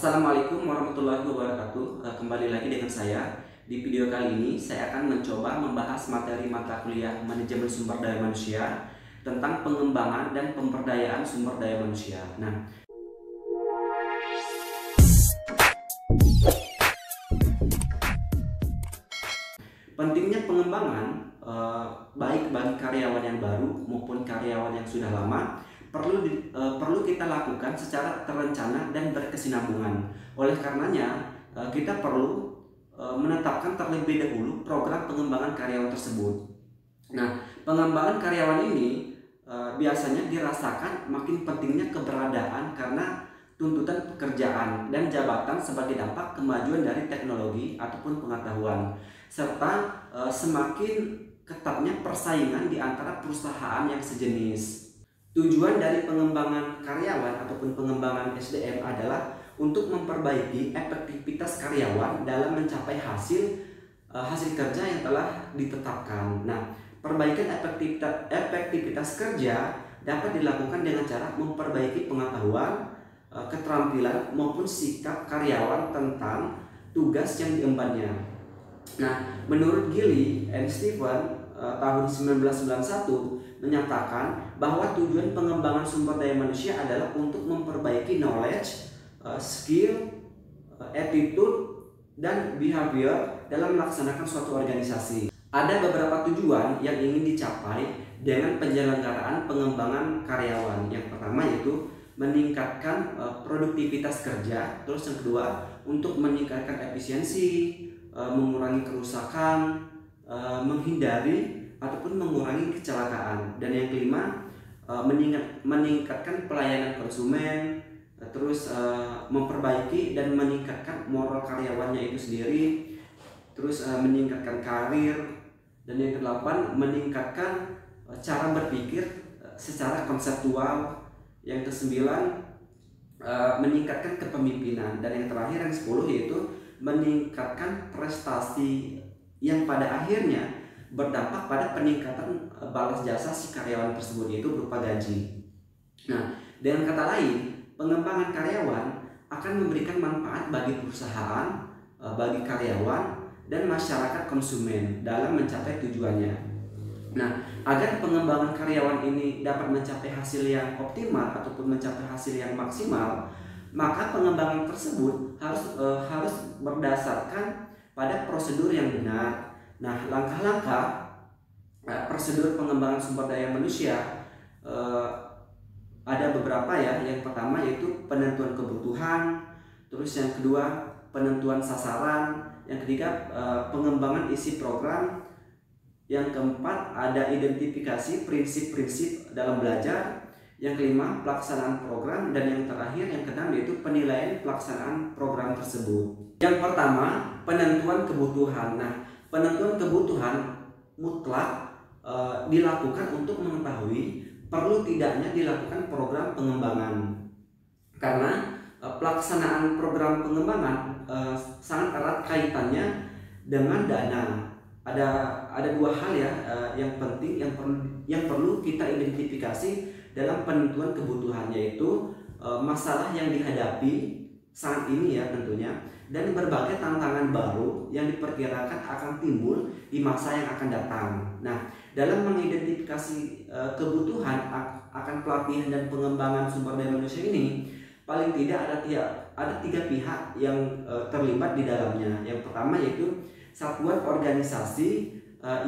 Assalamualaikum warahmatullahi wabarakatuh. Kembali lagi dengan saya. Di video kali ini saya akan mencoba membahas materi mata kuliah Manajemen Sumber Daya Manusia tentang pengembangan dan pemberdayaan sumber daya manusia. Nah, pentingnya pengembangan baik bagi karyawan yang baru maupun karyawan yang sudah lama perlu kita lakukan secara terencana dan berkesinambungan. Oleh karenanya, kita perlu menetapkan terlebih dahulu program pengembangan karyawan tersebut. Nah, pengembangan karyawan ini biasanya dirasakan makin pentingnya keberadaan karena tuntutan pekerjaan dan jabatan sebagai dampak kemajuan dari teknologi ataupun pengetahuan, serta semakin ketatnya persaingan di antara perusahaan yang sejenis. Tujuan dari pengembangan karyawan ataupun pengembangan SDM adalah untuk memperbaiki efektivitas karyawan dalam mencapai hasil kerja yang telah ditetapkan. Nah, perbaikan efektivitas kerja dapat dilakukan dengan cara memperbaiki pengetahuan, keterampilan maupun sikap karyawan tentang tugas yang diembannya. Nah, menurut Gilly and Stephen tahun 1991 menyatakan bahwa tujuan pengembangan sumber daya manusia adalah untuk memperbaiki knowledge, skill, attitude, dan behavior dalam melaksanakan suatu organisasi. Ada beberapa tujuan yang ingin dicapai dengan penyelenggaraan pengembangan karyawan. Yang pertama yaitu meningkatkan produktivitas kerja, terus yang kedua untuk meningkatkan efisiensi, mengurangi kerusakan, menghindari ataupun mengurangi kecelakaan, dan yang kelima meningkatkan pelayanan konsumen, terus memperbaiki dan meningkatkan moral karyawannya itu sendiri, terus meningkatkan karir, dan yang kedelapan meningkatkan cara berpikir secara konseptual, yang kesembilan meningkatkan kepemimpinan, dan yang terakhir yang 10 yaitu meningkatkan prestasi yang pada akhirnya berdampak pada peningkatan balas jasa si karyawan tersebut, yaitu berupa gaji. Nah, dengan kata lain, pengembangan karyawan akan memberikan manfaat bagi perusahaan, bagi karyawan, dan masyarakat konsumen dalam mencapai tujuannya. Nah, agar pengembangan karyawan ini dapat mencapai hasil yang optimal ataupun mencapai hasil yang maksimal, maka pengembangan tersebut harus berdasarkan pada prosedur yang benar. Nah, langkah-langkah prosedur pengembangan sumber daya manusia ada beberapa ya. Yang pertama yaitu penentuan kebutuhan, terus yang kedua penentuan sasaran, yang ketiga pengembangan isi program, yang keempat ada identifikasi prinsip-prinsip dalam belajar, yang kelima pelaksanaan program, dan yang terakhir yang keenam yaitu penilaian pelaksanaan program tersebut. Yang pertama, penentuan kebutuhan. Nah, penentuan kebutuhan mutlak dilakukan untuk mengetahui perlu tidaknya dilakukan program pengembangan, karena pelaksanaan program pengembangan sangat erat kaitannya dengan dana. Ada dua hal ya yang penting yang perlu kita identifikasi dalam penentuan kebutuhan, yaitu masalah yang dihadapi saat ini ya tentunya, dan berbagai tantangan baru yang diperkirakan akan timbul di masa yang akan datang. Nah, dalam mengidentifikasi kebutuhan akan pelatihan dan pengembangan sumber daya manusia ini, paling tidak ada tiga pihak yang terlibat di dalamnya. Yang pertama yaitu satuan organisasi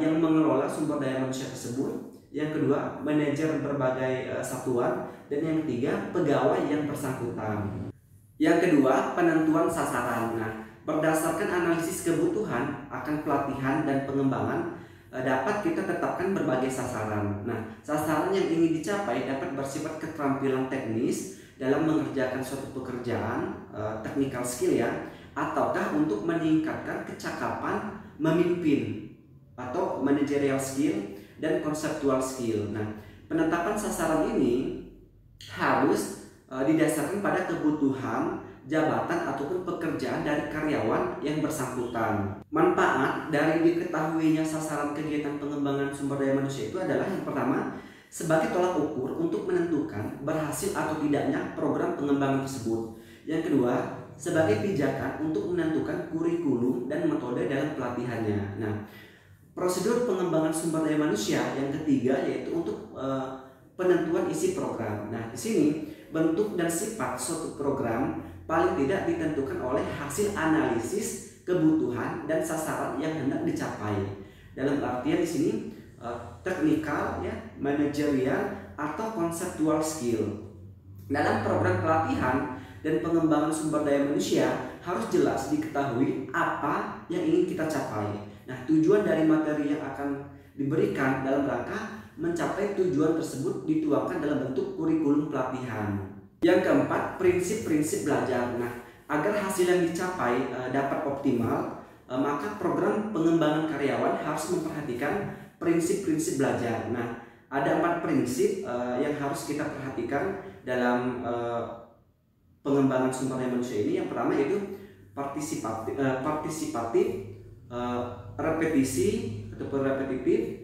yang mengelola sumber daya manusia tersebut, yang kedua manajer berbagai satuan, dan yang ketiga pegawai yang bersangkutan. Yang kedua, penentuan sasaran. Nah, berdasarkan analisis kebutuhan akan pelatihan dan pengembangan dapat kita tetapkan berbagai sasaran. Nah, sasaran yang ingin dicapai dapat bersifat keterampilan teknis dalam mengerjakan suatu pekerjaan, technical skill ya, ataukah untuk meningkatkan kecakapan memimpin atau managerial skill dan conceptual skill. Nah, penetapan sasaran ini harus didasarkan pada kebutuhan jabatan ataupun pekerjaan dari karyawan yang bersangkutan. Manfaat dari diketahuinya sasaran kegiatan pengembangan sumber daya manusia itu adalah yang pertama, sebagai tolak ukur untuk menentukan berhasil atau tidaknya program pengembangan tersebut. Yang kedua, sebagai pijakan untuk menentukan kurikulum dan metode dalam pelatihannya. Nah, prosedur pengembangan sumber daya manusia yang ketiga yaitu untuk penentuan isi program. Nah, di sini bentuk dan sifat suatu program paling tidak ditentukan oleh hasil analisis kebutuhan dan sasaran yang hendak dicapai. Dalam artian di sini teknikal, ya, manajerial atau konseptual skill. Dalam program pelatihan dan pengembangan sumber daya manusia harus jelas diketahui apa yang ingin kita capai. Nah, tujuan dari materi yang akan diberikan dalam rangka mencapai tujuan tersebut dituangkan dalam bentuk kurikulum pelatihan. Yang keempat, prinsip-prinsip belajar. Nah, agar hasil yang dicapai dapat optimal, maka program pengembangan karyawan harus memperhatikan prinsip-prinsip belajar. Nah, ada 4 prinsip yang harus kita perhatikan dalam pengembangan sumber daya manusia ini. Yang pertama yaitu partisipatif, repetisi ataupun repetitif.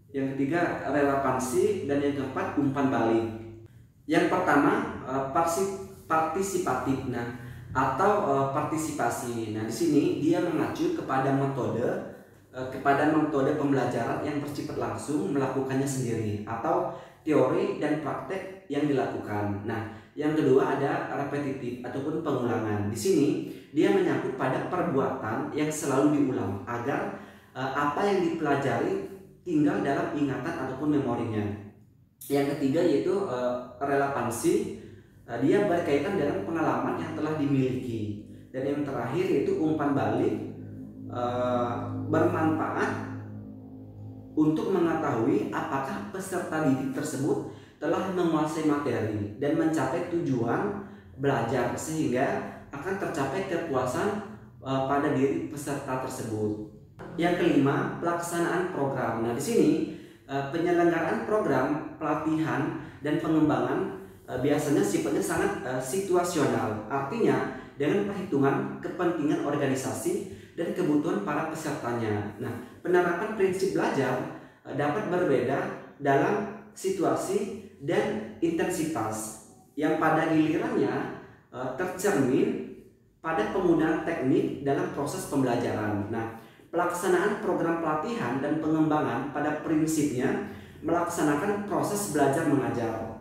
Yang ketiga relevansi, dan yang keempat umpan balik. Yang pertama partisipatif, atau partisipasi. Nah, di sini dia mengacu kepada metode pembelajaran yang bersifat langsung, melakukannya sendiri, atau teori dan praktek yang dilakukan. Nah, yang kedua ada repetitif ataupun pengulangan. Di sini dia menyangkut pada perbuatan yang selalu diulang agar apa yang dipelajari tinggal dalam ingatan ataupun memorinya. Yang ketiga yaitu relevansi. Dia berkaitan dengan pengalaman yang telah dimiliki. Dan yang terakhir yaitu umpan balik, bermanfaat untuk mengetahui apakah peserta didik tersebut telah menguasai materi dan mencapai tujuan belajar sehingga akan tercapai kepuasan pada diri peserta tersebut. Yang kelima, pelaksanaan program. Nah, di sini penyelenggaraan program pelatihan dan pengembangan biasanya sifatnya sangat situasional. Artinya dengan perhitungan kepentingan organisasi dan kebutuhan para pesertanya. Nah, penerapan prinsip belajar dapat berbeda dalam situasi dan intensitas yang pada gilirannya tercermin pada penggunaan teknik dalam proses pembelajaran. Nah, pelaksanaan program pelatihan dan pengembangan pada prinsipnya melaksanakan proses belajar mengajar.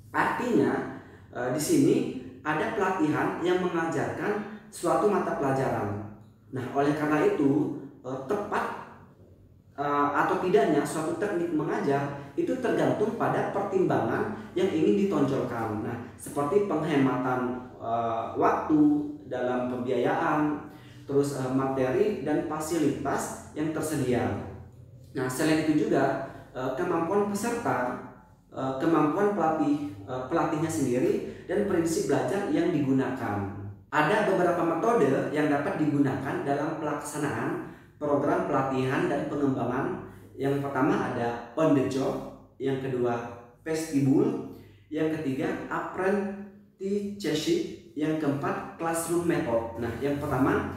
Artinya di sini ada pelatihan yang mengajarkan suatu mata pelajaran. Nah, oleh karena itu tepat atau tidaknya suatu teknik mengajar itu tergantung pada pertimbangan yang ingin ditonjolkan. Nah, seperti penghematan waktu dalam pembiayaan, terus materi dan fasilitas yang tersedia. Nah, selain itu juga kemampuan peserta, kemampuan pelatihnya sendiri, dan prinsip belajar yang digunakan. Ada beberapa metode yang dapat digunakan dalam pelaksanaan program pelatihan dan pengembangan. Yang pertama ada on the job, yang kedua vestibule, yang ketiga apprenticeship, yang keempat classroom method. Nah, yang pertama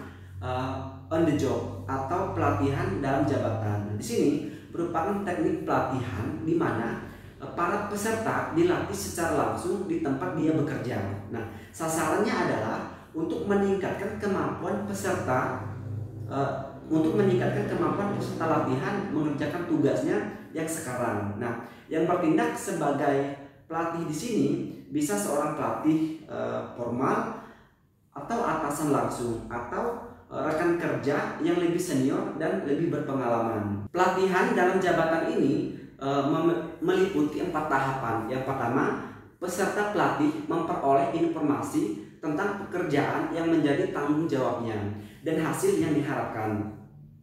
on the job atau pelatihan dalam jabatan. Di sini merupakan teknik pelatihan di mana para peserta dilatih secara langsung di tempat dia bekerja. Nah, sasarannya adalah untuk meningkatkan kemampuan peserta latihan mengerjakan tugasnya yang sekarang. Nah, yang bertindak sebagai pelatih di sini bisa seorang pelatih formal atau atasan langsung atau rekan kerja yang lebih senior dan lebih berpengalaman. Pelatihan dalam jabatan ini meliputi 4 tahapan. Yang pertama, peserta pelatih memperoleh informasi tentang pekerjaan yang menjadi tanggung jawabnya dan hasil yang diharapkan.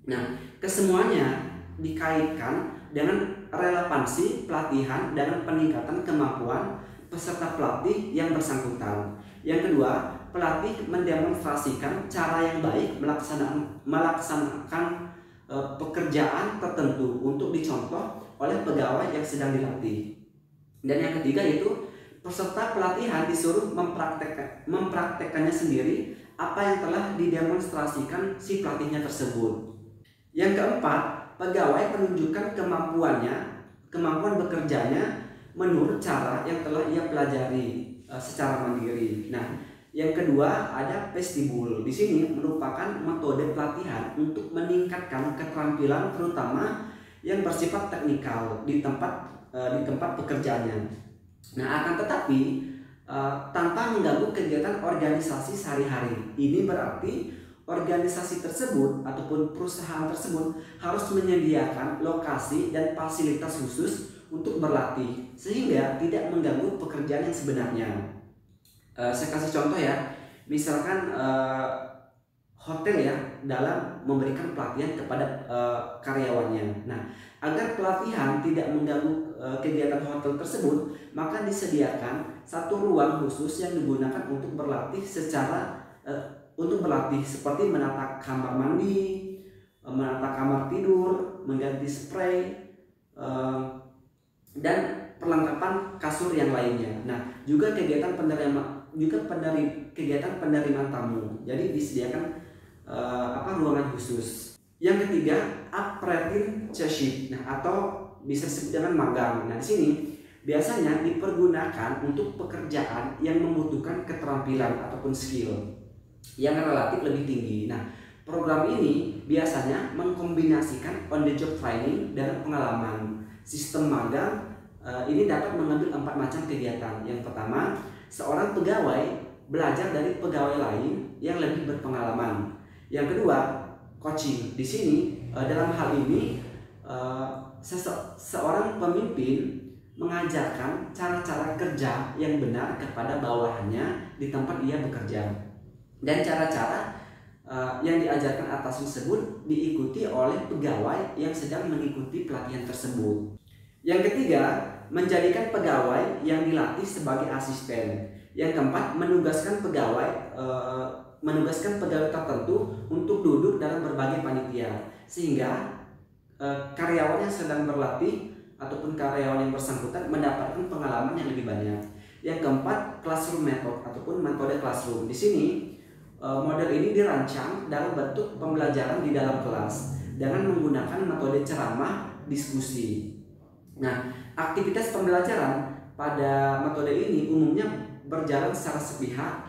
Nah, kesemuanya dikaitkan dengan relevansi pelatihan dan peningkatan kemampuan peserta pelatih yang bersangkutan. Yang kedua, pelatih mendemonstrasikan cara yang baik melaksanakan pekerjaan tertentu untuk dicontoh oleh pegawai yang sedang dilatih. Dan yang ketiga yaitu peserta pelatihan disuruh mempraktekkannya sendiri apa yang telah didemonstrasikan si pelatihnya tersebut. Yang keempat, pegawai menunjukkan kemampuan bekerjanya menurut cara yang telah ia pelajari secara mandiri. Nah, Yang kedua ada vestibul. Di sini merupakan metode pelatihan untuk meningkatkan keterampilan terutama yang bersifat teknikal di tempat pekerjaannya. Nah, akan tetapi tanpa mengganggu kegiatan organisasi sehari-hari. Ini berarti organisasi tersebut ataupun perusahaan tersebut harus menyediakan lokasi dan fasilitas khusus untuk berlatih sehingga tidak mengganggu pekerjaan yang sebenarnya. Saya kasih contoh ya, misalkan hotel ya dalam memberikan pelatihan kepada karyawannya. Nah, agar pelatihan tidak mengganggu kegiatan hotel tersebut, maka disediakan satu ruang khusus yang digunakan untuk berlatih seperti menata kamar mandi, menata kamar tidur, mengganti spray, dan perlengkapan kasur yang lainnya. Nah, juga kegiatan penerimaan tamu. Jadi disediakan ruangan khusus. Yang ketiga, apprenticeship. Nah, atau bisa disebut dengan magang. Nah, di sini biasanya dipergunakan untuk pekerjaan yang membutuhkan keterampilan ataupun skill yang relatif lebih tinggi. Nah, program ini biasanya mengkombinasikan on the job training dan pengalaman. Sistem magang ini dapat mengambil 4 macam kegiatan. Yang pertama, seorang pegawai belajar dari pegawai lain yang lebih berpengalaman. Yang kedua, coaching. Di sini dalam hal ini seorang pemimpin mengajarkan cara-cara kerja yang benar kepada bawahannya di tempat ia bekerja. Dan cara-cara yang diajarkan atas tersebut diikuti oleh pegawai yang sedang mengikuti pelatihan tersebut. Yang ketiga, menjadikan pegawai yang dilatih sebagai asisten. Yang keempat, menugaskan pegawai tertentu untuk duduk dalam berbagai panitia sehingga karyawan yang sedang berlatih ataupun karyawan yang bersangkutan mendapatkan pengalaman yang lebih banyak. Yang keempat, classroom method ataupun metode classroom. Di sini model ini dirancang dalam bentuk pembelajaran di dalam kelas dengan menggunakan metode ceramah diskusi. Nah, aktivitas pembelajaran pada metode ini umumnya berjalan secara sepihak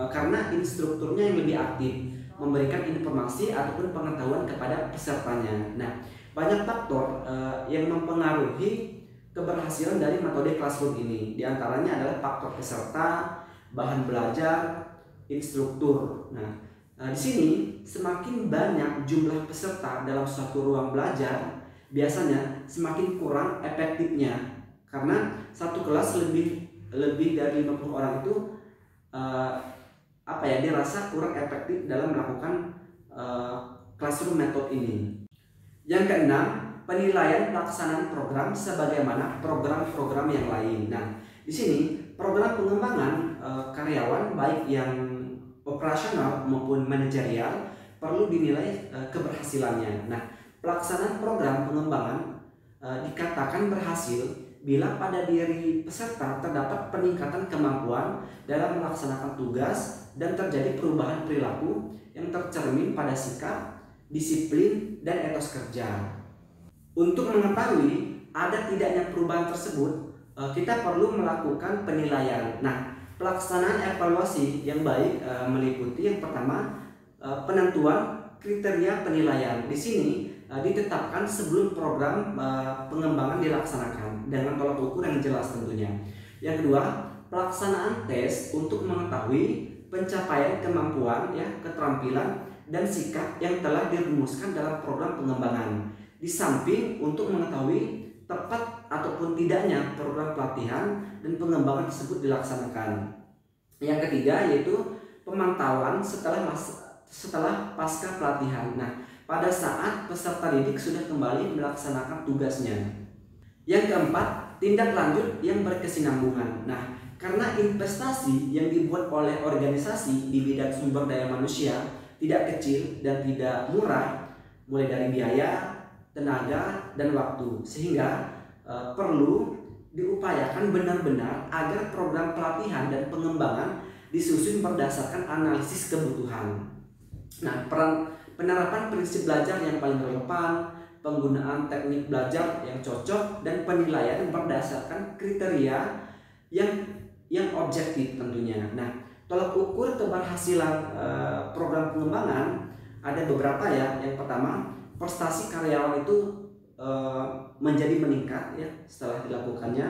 karena instrukturnya yang lebih aktif memberikan informasi ataupun pengetahuan kepada pesertanya. Nah, banyak faktor yang mempengaruhi keberhasilan dari metode classroom ini. Di antaranya adalah faktor peserta, bahan belajar, instruktur. Nah, di sini semakin banyak jumlah peserta dalam suatu ruang belajar, biasanya semakin kurang efektifnya karena satu kelas lebih dari 50 orang itu dirasa kurang efektif dalam melakukan classroom method ini. Yang keenam, penilaian pelaksanaan program sebagaimana program-program yang lain. Nah, di sini program pengembangan karyawan baik yang operasional maupun manajerial perlu dinilai keberhasilannya. Nah, pelaksanaan program pengembangan dikatakan berhasil bila pada diri peserta terdapat peningkatan kemampuan dalam melaksanakan tugas dan terjadi perubahan perilaku yang tercermin pada sikap, disiplin, dan etos kerja. Untuk mengetahui ada tidaknya perubahan tersebut, kita perlu melakukan penilaian. Nah, pelaksanaan evaluasi yang baik meliputi yang pertama, penentuan kriteria penilaian. Di sini ditetapkan sebelum program pengembangan dilaksanakan dengan tolak ukur yang jelas tentunya. Yang kedua, pelaksanaan tes untuk mengetahui pencapaian kemampuan, keterampilan dan sikap yang telah dirumuskan dalam program pengembangan. Di samping untuk mengetahui tepat ataupun tidaknya program pelatihan dan pengembangan tersebut dilaksanakan. Yang ketiga yaitu pemantauan setelah pasca pelatihan. Nah, pada saat peserta didik sudah kembali melaksanakan tugasnya. Yang keempat, tindak lanjut yang berkesinambungan. Nah, karena investasi yang dibuat oleh organisasi di bidang sumber daya manusia tidak kecil dan tidak murah, mulai dari biaya, tenaga, dan waktu, sehingga perlu diupayakan benar-benar agar program pelatihan dan pengembangan disusun berdasarkan analisis kebutuhan. Nah, penerapan prinsip belajar yang paling relevan, penggunaan teknik belajar yang cocok, dan penilaian berdasarkan kriteria yang yang objektif tentunya. Nah, tolak ukur keberhasilan program pengembangan ada beberapa ya. Yang pertama, prestasi karyawan itu menjadi meningkat ya setelah dilakukannya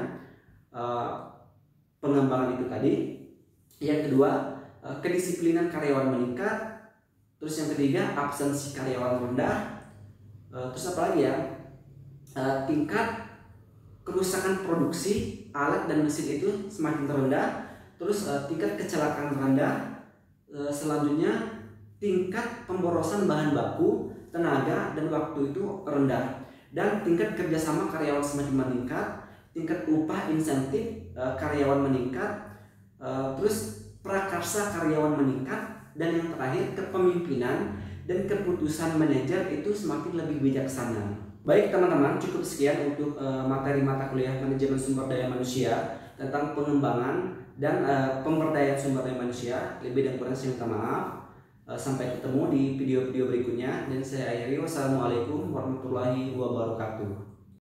pengembangan itu tadi. Yang kedua, kedisiplinan karyawan meningkat. Terus yang ketiga, absensi karyawan rendah. Terus apa lagi ya? Tingkat kerusakan produksi alat dan mesin itu semakin rendah. Terus tingkat kecelakaan rendah. Selanjutnya, tingkat pemborosan bahan baku, tenaga dan waktu itu rendah. Dan tingkat kerjasama karyawan semakin meningkat. Tingkat upah insentif karyawan meningkat. Terus prakarsa karyawan meningkat. Dan yang terakhir, kepemimpinan dan keputusan manajer itu semakin lebih bijaksana. Baik teman-teman, cukup sekian untuk materi mata kuliah manajemen sumber daya manusia tentang pengembangan dan pemberdayaan sumber daya manusia. Lebih dan kurang saya minta maaf. Sampai ketemu di video-video berikutnya, dan saya akhiri. Wassalamualaikum warahmatullahi wabarakatuh.